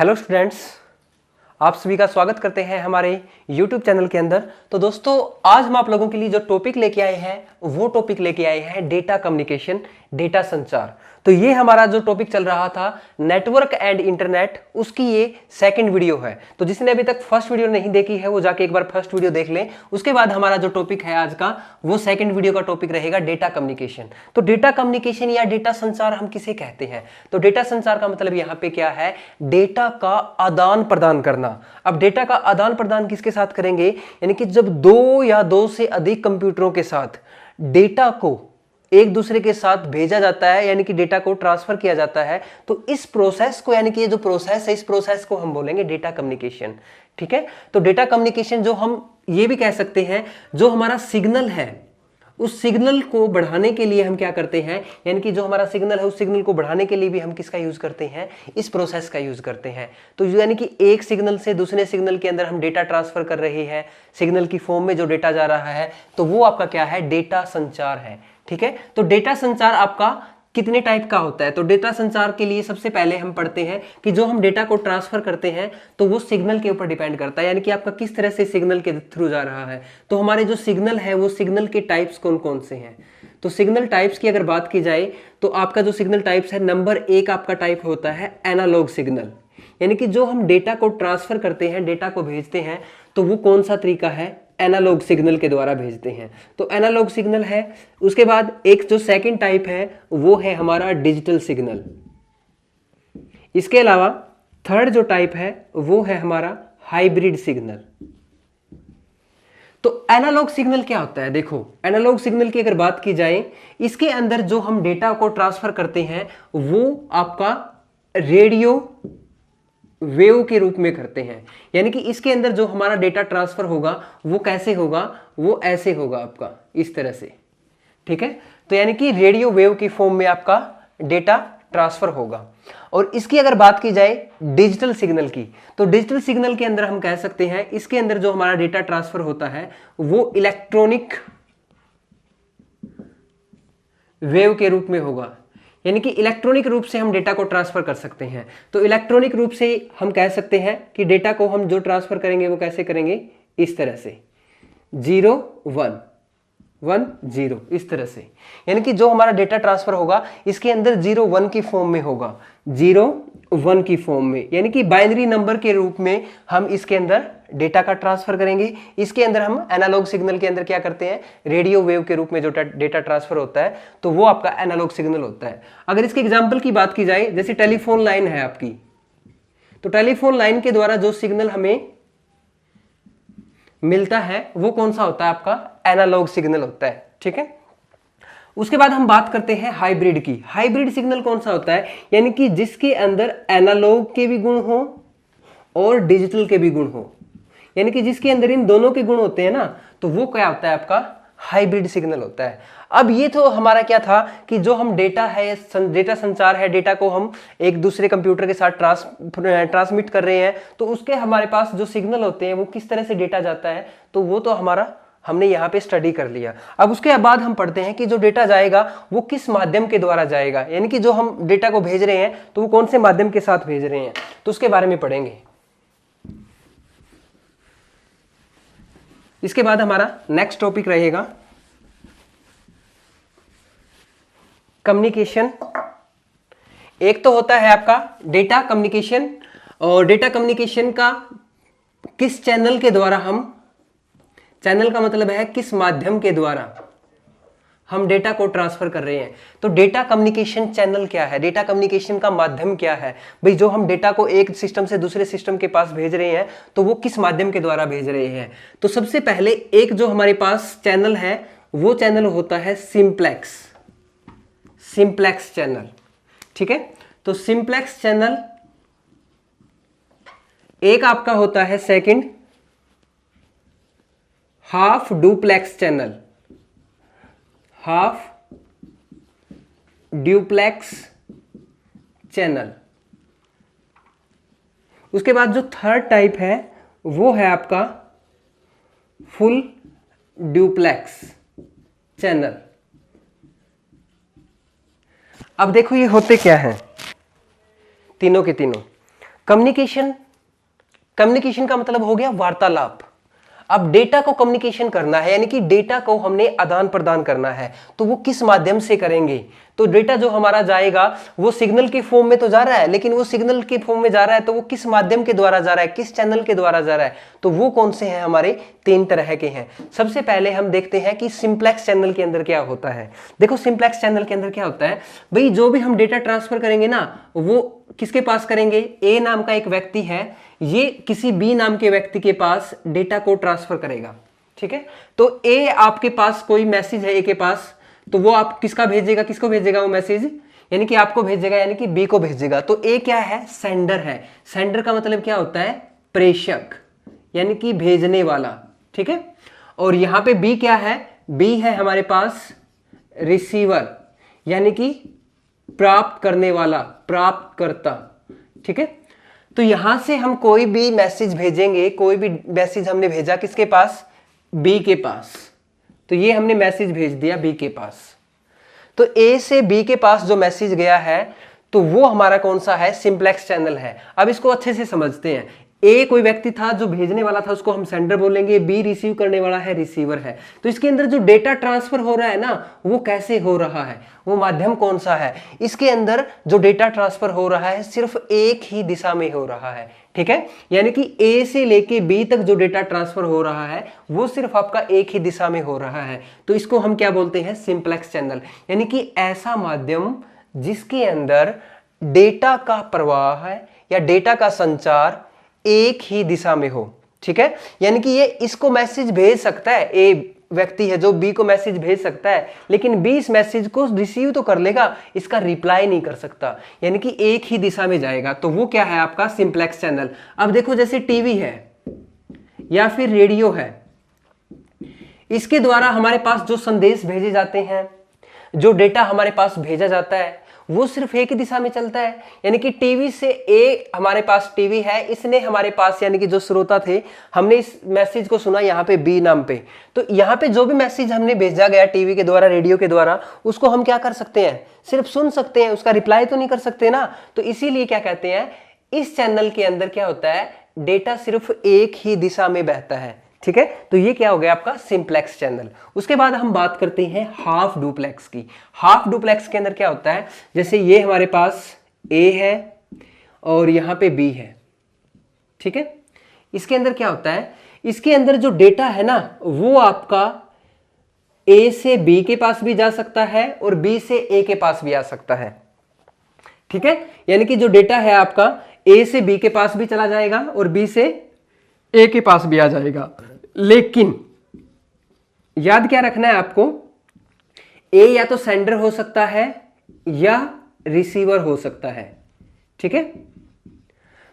Hello students, आप सभी का स्वागत करते हैं हमारे YouTube चैनल के अंदर। तो दोस्तों, आज हम आप लोगों के लिए जो टॉपिक लेके आए हैं वो टॉपिक लेके आए हैं डेटा कम्युनिकेशन, डेटा संचार। तो ये हमारा जो टॉपिक चल रहा था नेटवर्क एंड इंटरनेट, उसकी ये सेकंड वीडियो है। तो जिसने अभी तक फर्स्ट वीडियो नहीं देखी है वो जाके एक बार फर्स्ट वीडियो देख लें। उसके बाद हमारा जो टॉपिक है आज का वो सेकंड वीडियो का टॉपिक रहेगा डेटा कम्युनिकेशन। तो डेटा कम्युनिकेशन या डेटा संचार हम किसे कहते हैं? तो डेटा संचार का मतलब यहाँ पे क्या है? डेटा का आदान प्रदान करना। अब डेटा का आदान प्रदान किसके साथ करेंगे? यानी कि जब दो या दो से अधिक कंप्यूटरों के साथ डेटा को एक दूसरे के साथ भेजा जाता है, यानी कि डेटा को ट्रांसफर किया जाता है, तो इस प्रोसेस को, यानी कि ये जो प्रोसेस है, इस प्रोसेस को हम बोलेंगे डेटा कम्युनिकेशन। ठीक है। तो डेटा कम्युनिकेशन जो हम ये भी कह सकते हैं, जो हमारा सिग्नल है उस सिग्नल को बढ़ाने के लिए हम क्या करते हैं, यानी कि जो हमारा सिग्नल है उस सिग्नल को बढ़ाने के लिए भी हम किसका यूज करते हैं? इस प्रोसेस का यूज करते हैं। तो यानी कि एक सिग्नल से दूसरे सिग्नल के अंदर हम डेटा ट्रांसफर कर रहे हैं, सिग्नल की फॉर्म में जो डेटा जा रहा है, तो वो आपका क्या है? डेटा संचार है। ठीक है। तो डेटा संचार आपका कितने टाइप का होता है? तो डेटा संचार के लिए सबसे पहले हम पढ़ते हैं कि जो हम डेटा को ट्रांसफर करते हैं तो वो सिग्नल के ऊपर डिपेंड करता है, यानी कि आपका किस तरह से सिग्नल के थ्रू जा रहा है। तो हमारे जो सिग्नल है वो सिग्नल के टाइप्स कौन कौन से हैं? तो सिग्नल टाइप्स की अगर बात की जाए तो आपका जो सिग्नल टाइप्स है, नंबर 1 आपका टाइप होता है एनालॉग सिग्नल। यानी कि जो हम डेटा को ट्रांसफर करते हैं, डेटा को भेजते हैं, तो वो कौन सा तरीका है? एनालॉग सिग्नल के द्वारा भेजते हैं, तो एनालॉग सिग्नल है। उसके बाद एक जो सेकंड टाइप है वो है हमारा डिजिटल सिग्नल। इसके अलावा थर्ड जो टाइप है वो है हमारा हाइब्रिड सिग्नल। तो एनालॉग सिग्नल क्या होता है? देखो, एनालॉग सिग्नल की अगर बात की जाए, इसके अंदर जो हम डेटा को ट्रांसफर करते हैं वो आपका रेडियो वेव के रूप में करते हैं। यानी कि इसके अंदर जो हमारा डेटा ट्रांसफर होगा वो कैसे होगा? वो ऐसे होगा आपका, इस तरह से। ठीक है। तो यानी कि रेडियो वेव की फॉर्म में आपका डेटा ट्रांसफर होगा। और इसकी अगर बात की जाए डिजिटल सिग्नल की, तो डिजिटल सिग्नल के अंदर हम कह सकते हैं इसके अंदर जो हमारा डेटा ट्रांसफर होता है वो इलेक्ट्रॉनिक वेव के रूप में होगा। यानी कि इलेक्ट्रॉनिक रूप से हम डेटा को ट्रांसफर कर सकते हैं। तो इलेक्ट्रॉनिक रूप से हम कह सकते हैं कि डेटा को हम जो ट्रांसफर करेंगे वो कैसे करेंगे? इस तरह से 0 1 1 0, इस तरह से। यानी कि जो हमारा डेटा ट्रांसफर होगा इसके अंदर 0 1 की फॉर्म में होगा, 0 1 की फॉर्म में, यानी कि बाइनरी नंबर के रूप में हम इसके अंदर डेटा का ट्रांसफर करेंगे। इसके अंदर हम एनालॉग सिग्नल के अंदर क्या करते हैं? रेडियो वेव के रूप में जो डेटा ट्रांसफर होता है तो वो आपका एनालॉग सिग्नल होता है। अगर इसके एग्जांपल की बात की जाए, जैसे टेलीफोन लाइन है आपकी, तो टेलीफोन लाइन के द्वारा जो सिग्नल हमें मिलता है वो कौन सा होता है? आपका एनालॉग सिग्नल होता है। ठीक है। उसके बाद हम बात करते हैं हाइब्रिड की। हाइब्रिड सिग्नल कौन सा होता है? यानी कि जिसके अंदर एनालॉग के भी गुण हो और डिजिटल के भी गुण हो, यानी कि जिसके अंदर इन दोनों के गुण होते हैं ना, तो वो क्या होता है? आपका हाइब्रिड सिग्नल होता है। अब ये तो हमारा क्या था कि जो हम डेटा है, डेटा संचार है, डेटा को हम एक दूसरे कंप्यूटर के साथ ट्रांसमिट कर रहे हैं, तो उसके हमारे पास जो सिग्नल होते हैं वो किस तरह से डेटा जाता है, तो वो तो हमारा हमने यहाँ पे स्टडी कर लिया। अब उसके बाद हम पढ़ते हैं कि जो डेटा जाएगा वो किस माध्यम के द्वारा जाएगा, यानी कि जो हम डेटा को भेज रहे हैं तो वो कौन से माध्यम के साथ भेज रहे हैं, तो उसके बारे में पढ़ेंगे। इसके बाद हमारा नेक्स्ट टॉपिक रहेगा कम्युनिकेशन। एक तो होता है आपका डेटा कम्युनिकेशन, और डेटा कम्युनिकेशन का किस चैनल के द्वारा हम, चैनल का मतलब है किस माध्यम के द्वारा हम डेटा को ट्रांसफर कर रहे हैं। तो डेटा कम्युनिकेशन चैनल क्या है? डेटा कम्युनिकेशन का माध्यम क्या है? भाई, जो हम डेटा को एक सिस्टम से दूसरे सिस्टम के पास भेज रहे हैं तो वो किस माध्यम के द्वारा भेज रहे हैं? तो सबसे पहले एक जो हमारे पास चैनल है वो चैनल होता है सिंप्लेक्स, सिंप्लेक्स चैनल। ठीक है। तो सिंप्लेक्स चैनल एक आपका होता है second half duplex channel, half duplex channel. उसके बाद जो थर्ड टाइप है वो है आपका फुल ड्यूप्लेक्स चैनल। अब देखो ये होते क्या हैं तीनों के तीनों। कम्युनिकेशन, कम्युनिकेशन का मतलब हो गया वार्तालाप। अब डेटा को कम्युनिकेशन करना है, यानी कि डेटा को हमने आदान प्रदान करना है, तो वो किस माध्यम से करेंगे? तो डेटा जो हमारा जाएगा वो सिग्नल के फॉर्म में तो जा रहा है, लेकिन वो सिग्नल के फॉर्म में जा रहा है तो वो किस माध्यम के द्वारा जा रहा है, किस चैनल के द्वारा जा रहा है? तो वो कौन से हैं? हमारे 3 तरह के हैं। सबसे पहले हम देखते हैं कि सिंप्लेक्स चैनल के अंदर क्या होता है। देखो सिंप्लेक्स चैनल के अंदर क्या होता है भाई, जो भी हम डेटा ट्रांसफर करेंगे ना, वो किसके पास करेंगे? ए नाम का एक व्यक्ति है, ये किसी बी नाम के व्यक्ति के पास डेटा को ट्रांसफर करेगा। ठीक है, तो ए आपके पास कोई मैसेज है ए के पास, तो वो आप किसका भेजेगा, किसको भेजेगा वो मैसेज? यानी कि आपको भेजेगा, यानी कि बी को भेजेगा। तो ए क्या है? सेंडर है। सेंडर का मतलब क्या होता है? प्रेषक, यानी कि भेजने वाला। ठीक है, और यहां पे बी क्या है? बी है हमारे पास रिसीवर, यानी कि प्राप्त करने वाला, प्राप्तकर्ता। ठीक है, तो यहां से हम कोई भी मैसेज भेजेंगे, कोई भी मैसेज हमने भेजा किसके पास? बी के पास। तो ये हमने मैसेज भेज दिया बी के पास, तो ए से बी के पास जो मैसेज गया है तो वो हमारा कौन सा है? सिंप्लेक्स चैनल है। अब इसको अच्छे से समझते हैं। ए कोई व्यक्ति था जो भेजने वाला था, उसको हम सेंडर बोलेंगे, बी रिसीव करने वाला है, रिसीवर है। तो इसके अंदर जो डेटा ट्रांसफर हो रहा है ना, वो कैसे हो रहा है? वो माध्यम कौन सा है? इसके अंदर जो डेटा ट्रांसफर हो रहा है सिर्फ एक ही दिशा में हो रहा है। ठीक है, यानी कि ए से लेके बी तक जो डेटा ट्रांसफर हो रहा है वो सिर्फ आपका एक ही दिशा में हो रहा है। तो इसको हम क्या बोलते हैं? सिंप्लेक्स चैनल, यानी कि ऐसा माध्यम जिसके अंदर डेटा का प्रवाह है या डेटा का संचार एक ही दिशा में हो। ठीक है, यानी कि ये इसको मैसेज भेज सकता है, ए व्यक्ति है जो बी को मैसेज भेज सकता है, लेकिन बी इस मैसेज को रिसीव तो कर लेगा, इसका रिप्लाई नहीं कर सकता, यानी कि एक ही दिशा में जाएगा। तो वो क्या है? आपका सिंप्लेक्स चैनल। अब देखो जैसे टीवी है या फिर रेडियो है, इसके द्वारा हमारे पास जो संदेश भेजे जाते हैं, जो डेटा हमारे पास भेजा जाता है, वो सिर्फ एक ही दिशा में चलता है। यानी कि टीवी से ए, हमारे पास टीवी है, इसने हमारे पास, यानी कि जो श्रोता थे, हमने इस मैसेज को सुना यहाँ पे बी नाम पे, तो यहाँ पे जो भी मैसेज हमने भेजा गया टीवी के द्वारा, रेडियो के द्वारा, उसको हम क्या कर सकते हैं? सिर्फ सुन सकते हैं, उसका रिप्लाई तो नहीं कर सकते ना। तो इसीलिए क्या कहते हैं, इस चैनल के अंदर क्या होता है? डेटा सिर्फ एक ही दिशा में बहता है। ठीक है, तो ये क्या हो गया आपका? Simplex channel. उसके बाद हम बात करते हैं हाफ डुप्लेक्स की। हाफ डुप्लेक्स के अंदर क्या होता है? जैसे ये हमारे पास ए है और यहां पे बी है। ठीक है, इसके अंदर क्या होता है? इसके अंदर जो डेटा है ना, वो आपका ए से बी के पास भी जा सकता है और बी से ए के पास भी आ सकता है। ठीक है, यानी कि जो डेटा है आपका ए से बी के पास भी चला जाएगा और बी से ए के पास भी आ जाएगा। लेकिन याद क्या रखना है आपको? ए या तो सेंडर हो सकता है या रिसीवर हो सकता है। ठीक है,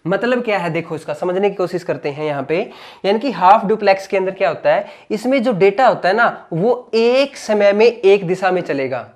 मतलब क्या है? देखो इसका समझने की कोशिश करते हैं यहां पे। यानी कि हाफ डुप्लेक्स के अंदर क्या होता है? इसमें जो डेटा होता है ना, वो एक समय में एक दिशा में चलेगा,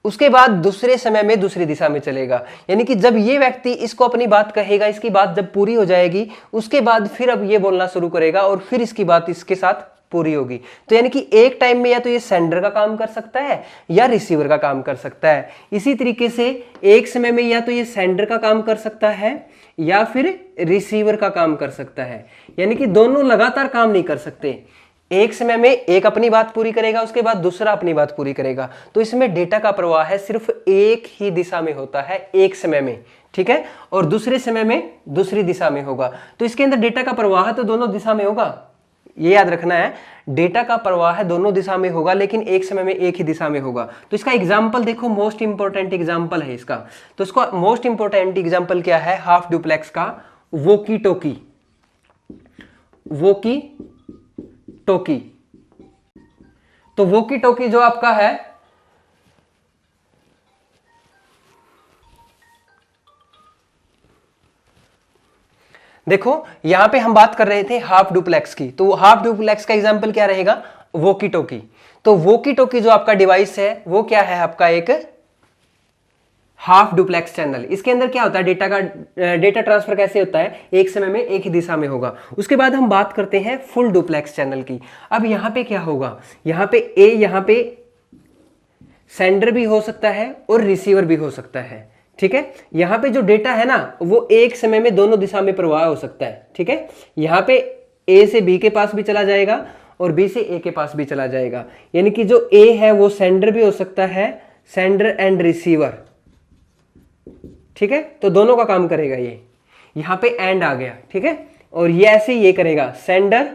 उसके बाद दूसरे समय में दूसरी दिशा में चलेगा। यानी कि जब ये व्यक्ति इसको अपनी बात कहेगा, इसकी बात जब पूरी हो जाएगी, उसके बाद फिर अब ये बोलना शुरू करेगा और फिर इसकी बात इसके साथ पूरी होगी। तो यानी कि एक टाइम में या तो ये सेंडर का काम कर सकता है या रिसीवर का काम कर सकता है। इसी तरीके से एक समय में या तो ये सेंडर का काम कर सकता है या फिर रिसीवर का काम कर सकता है। यानी कि दोनों लगातार काम नहीं कर सकते। एक समय में एक अपनी बात पूरी करेगा, उसके बाद दूसरा अपनी बात पूरी करेगा। तो इसमें डेटा का प्रवाह है सिर्फ एक ही दिशा में होता है एक समय में। ठीक है, और दूसरे समय में दूसरी दिशा में होगा। तो इसके अंदर डेटा का प्रवाह तो दोनों दिशा में होगा, ये याद रखना है। डेटा का प्रवाह दोनों दिशा में होगा, लेकिन एक समय में एक ही दिशा में होगा। तो इसका एग्जाम्पल देखो, मोस्ट इंपोर्टेंट एग्जाम्पल है इसका। तो इसका मोस्ट इंपोर्टेंट एग्जाम्पल क्या है हाफ डुप्लेक्स का? वोकी टोकी। वोकी टोकी, तो वोकी टोकी जो आपका है, देखो यहां पे हम बात कर रहे थे हाफ डुप्लेक्स की, तो हाफ डुप्लेक्स का एग्जांपल क्या रहेगा? वोकी टोकी। तो वोकी टोकी जो आपका डिवाइस है वो क्या है? आपका एक हाफ डुप्लेक्स चैनल। इसके अंदर क्या होता है? डेटा ट्रांसफर कैसे होता है? एक समय में एक ही दिशा में होगा। उसके बाद हम बात करते हैं फुल डुप्लेक्स चैनल की। अब यहां पे क्या होगा? यहां पे ए, यहां पे सेंडर भी हो सकता है और रिसीवर भी हो सकता है। ठीक है। यहां पे जो डेटा है ना वो एक समय में दोनों दिशा में प्रवाह हो सकता है। ठीक है, यहां पे ए से बी के पास भी चला जाएगा और बी से ए के पास भी चला जाएगा, यानी कि जो ए है वो सेंडर भी हो सकता है, सेंडर एंड रिसीवर। ठीक है, तो दोनों का काम करेगा ये, यहां पे एंड आ गया। ठीक है, और ये ऐसे ये करेगा, सेंडर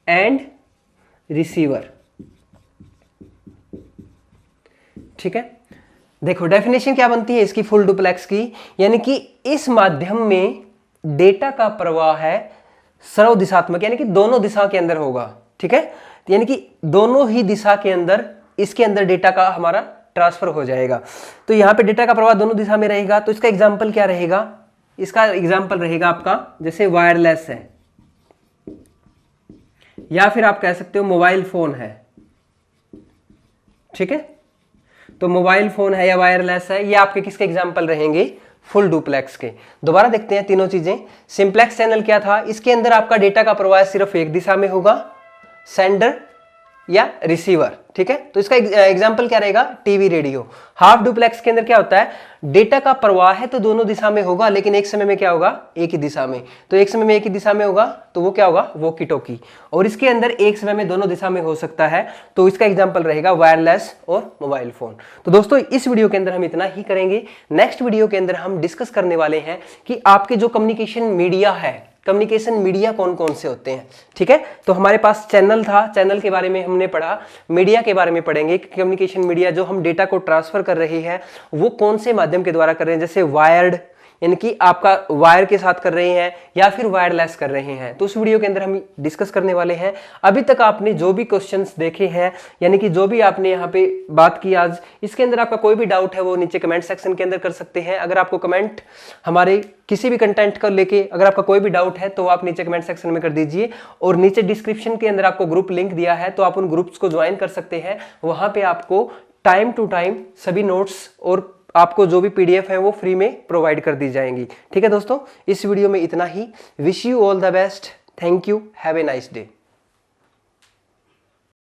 एंड रिसीवर। ठीक है, देखो डेफिनेशन क्या बनती है इसकी फुल डुप्लेक्स की, यानी कि इस माध्यम में डेटा का प्रवाह है सर्व दिशात्मक, यानी कि दोनों दिशा के अंदर होगा। ठीक है, यानी कि दोनों ही दिशा के अंदर इसके अंदर डेटा का हमारा ट्रांसफर हो जाएगा। तो यहां पे डेटा का प्रवाह दोनों दिशा में रहेगा। तो इसका एग्जांपल क्या रहेगा, इसका एग्जांपल रहेगा आपका जैसे वायरलेस है, या फिर आप कह सकते हो मोबाइल फोन है। ठीक है, तो मोबाइल फोन है या वायरलेस है, ये आपके किसके एग्जांपल रहेंगे, फुल डुप्लेक्स के। दोबारा देखते हैं तीनों चीजें। सिंप्लेक्स चैनल क्या था, इसके अंदर आपका डेटा का प्रवाह सिर्फ एक दिशा में होगा, सेंडर या रिसीवर। ठीक है, तो इसका एग्जांपल क्या रहेगा, टीवी रेडियो। हाफ डुप्लेक्स के अंदर क्या होता है, डेटा का प्रवाह है तो दोनों दिशा में होगा, लेकिन एक समय में क्या होगा, एक ही दिशा में। तो एक समय में एक ही दिशा में होगा तो वो क्या होगा, वॉकी टॉकी। और इसके अंदर एक समय में दोनों दिशा में हो सकता है, तो इसका एग्जांपल रहेगा वायरलेस और मोबाइल फोन। तो दोस्तों इस वीडियो के अंदर हम इतना ही करेंगे। नेक्स्ट वीडियो के अंदर हम डिस्कस करने वाले हैं कि आपके जो कम्युनिकेशन मीडिया है, कम्युनिकेशन मीडिया कौन कौन से होते हैं। ठीक है, तो हमारे पास चैनल था, चैनल के बारे में हमने पढ़ा, मीडिया के बारे में पढ़ेंगे। कम्युनिकेशन मीडिया जो हम डेटा को ट्रांसफर कर रहे हैं वो कौन से माध्यम के द्वारा कर रहे हैं, जैसे वायर्ड, यानी कि आपका वायर के साथ कर रहे हैं या फिर वायरलेस कर रहे हैं। तो उस वीडियो के अंदर हम डिस्कस करने वाले हैं। अभी तक आपने जो भी क्वेश्चंस देखे हैं, यानी कि जो भी आपने यहाँ पे बात की आज, इसके अंदर आपका कोई भी डाउट है वो नीचे कमेंट सेक्शन के अंदर कर सकते हैं। अगर आपको कमेंट हमारे किसी भी कंटेंट को लेके अगर आपका कोई भी डाउट है तो आप नीचे कमेंट सेक्शन में कर दीजिए, और नीचे डिस्क्रिप्शन के अंदर आपको ग्रुप लिंक दिया है तो आप उन ग्रुप्स को ज्वाइन कर सकते हैं। वहां पे आपको टाइम टू टाइम सभी नोट्स और आपको जो भी पीडीएफ है वो फ्री में प्रोवाइड कर दी जाएंगी। ठीक है दोस्तों, इस वीडियो में इतना ही। Wish you all the best, thank you, have a nice day.